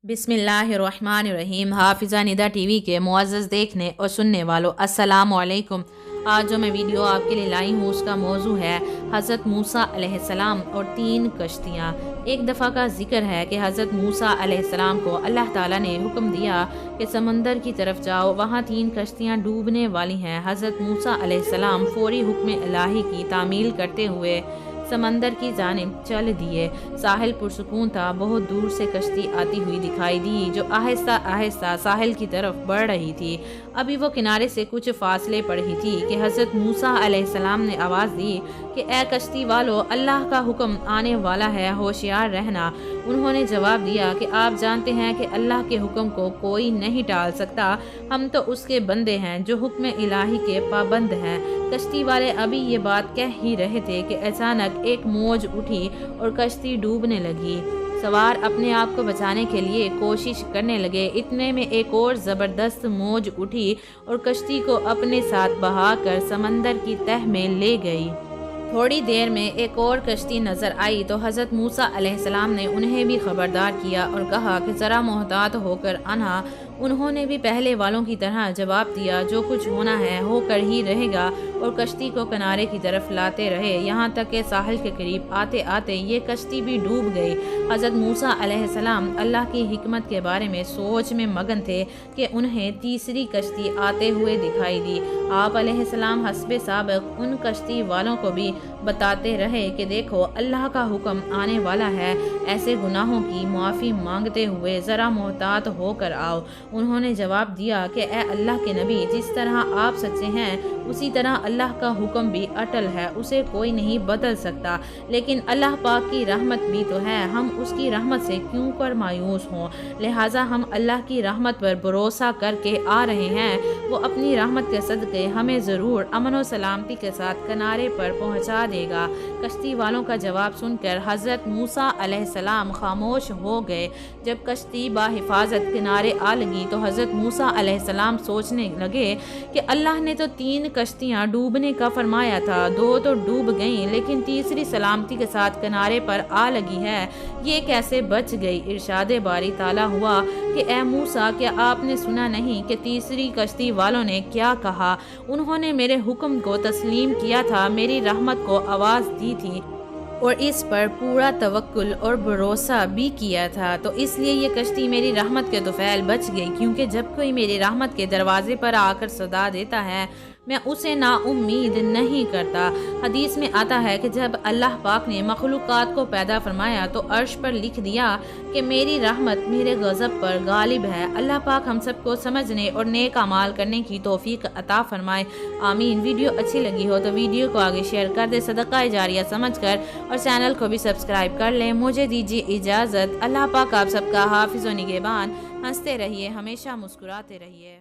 बिस्मिल्लाहिर्रहमानिर्रहीम। हाफिज़ा निदा टीवी के मुअज़्ज़ज़ देखने और सुनने वालों, अस्सलामु अलैकुम। आज जो मैं वीडियो आपके लिए लाई हूँ उसका मौजू है हज़रत मूसा अलैहिस्सलाम और 3 कश्तियाँ। एक दफ़ा का जिक्र है कि हज़रत मूसा अलैहिस्सलाम को अल्लाह ताला ने हुक्म दिया कि समंदर की तरफ जाओ, वहाँ 3 कश्तियाँ डूबने वाली हैं। हज़रत मूसा अलैहिस्सलाम फ़ौरी हुक्म इलाही की तामील करते हुए समंदर की जानिब चल दिए। साहिल पुरसुकून था। बहुत दूर से कश्ती आती हुई दिखाई दी जो आहिस्ता आहिस्ता साहिल की तरफ बढ़ रही थी। अभी वो किनारे से कुछ फासले पर ही थी कि हज़रत मूसा अलैहिस्सलाम ने आवाज़ दी कि ए कश्ती वालों, अल्लाह का हुक्म आने वाला है, होशियार रहना। उन्होंने जवाब दिया कि आप जानते हैं कि अल्लाह के हुक्म को कोई नहीं टाल सकता। हम तो उसके बंदे हैं जो हुक्म इलाही के पाबंद हैं। कश्ती वाले अभी ये बात कह ही रहे थे कि अचानक एक मौज उठी और कश्ती डूबने लगी। सवार अपने आप को बचाने के लिए कोशिश करने लगे। इतने में एक और ज़बरदस्त मौज उठी और कश्ती को अपने साथ बहाकर समंदर की तह में ले गई। थोड़ी देर में एक और कश्ती नज़र आई तो हज़रत मूसा अलैहिस्सलाम ने उन्हें भी खबरदार किया और कहा कि ज़रा मोहतात होकर आना। उन्होंने भी पहले वालों की तरह जवाब दिया, जो कुछ होना है होकर ही रहेगा, और कश्ती को किनारे की तरफ लाते रहे। यहाँ तक कि साहिल के करीब आते आते ये कश्ती भी डूब गई। हज़रत मूसा अलैहिस्सलाम अल्लाह की हिकमत के बारे में सोच में मगन थे कि उन्हें तीसरी कश्ती आते हुए दिखाई दी। आप अलैहिस्सलाम हस्बे साबिक उन कश्ती वालों को भी बताते रहे कि देखो, अल्लाह का हुक्म आने वाला है, ऐसे गुनाहों की माफ़ी मांगते हुए ज़रा मोहतात होकर आओ। उन्होंने जवाब दिया कि ए अल्लाह के नबी, जिस तरह आप सच्चे हैं उसी तरह अल्लाह का हुक्म भी अटल है, उसे कोई नहीं बदल सकता। लेकिन अल्लाह पाक की रहमत भी तो है, हम उसकी रहमत से क्यों कर मायूस हों। लिहाजा हम अल्लाह की रहमत पर भरोसा करके आ रहे हैं। वो अपनी रहमत के सदक़े हमें ज़रूर अमन और सलामती के साथ किनारे पर पहुँचा देगा। कश्ती वालों का जवाब सुनकर हज़रत मूसा अलैहिस्सलाम खामोश हो गए। जब कश्ती बाहिफाजत किनारे आ लगी तो हज़रत मूसा अलैहिस्सलाम सोचने लगे कि अल्लाह ने तो 3 कश्तियाँ डूबने का फरमाया था, 2 तो डूब गईं, लेकिन तीसरी सलामती के साथ किनारे पर आ लगी है, ये कैसे बच गई। इरशाद बारी ताला हुआ कि ए मूसा, क्या आपने सुना नहीं कि तीसरी कश्ती वालों ने क्या कहा। उन्होंने मेरे हुक्म को तस्लीम किया था, मेरी रहमत को आवाज़ दी थी और इस पर पूरा तवक्कुल और भरोसा भी किया था, तो इसलिए ये कश्ती मेरी रहमत के तोफ़ैल बच गई। क्योंकि जब कोई मेरी रहमत के दरवाजे पर आकर सदा देता है, मैं उसे नाउम्मीद नहीं करता। हदीस में आता है कि जब अल्लाह पाक ने मखलूक़ात को पैदा फरमाया तो अर्श पर लिख दिया कि मेरी रहमत मेरे गज़ब पर गालिब है। अल्लाह पाक हम सबको समझने और नेक अमाल करने की तौफीक अता फरमाए, आमीन। वीडियो अच्छी लगी हो तो वीडियो को आगे शेयर कर दे सदका जारिया समझकर, और चैनल को भी सब्सक्राइब कर लें। मुझे दीजिए इजाज़त। अल्लाह पाक आप सबका हाफिज़ व निगहबान। हंसते रहिए, हमेशा मुस्कुराते रहिए।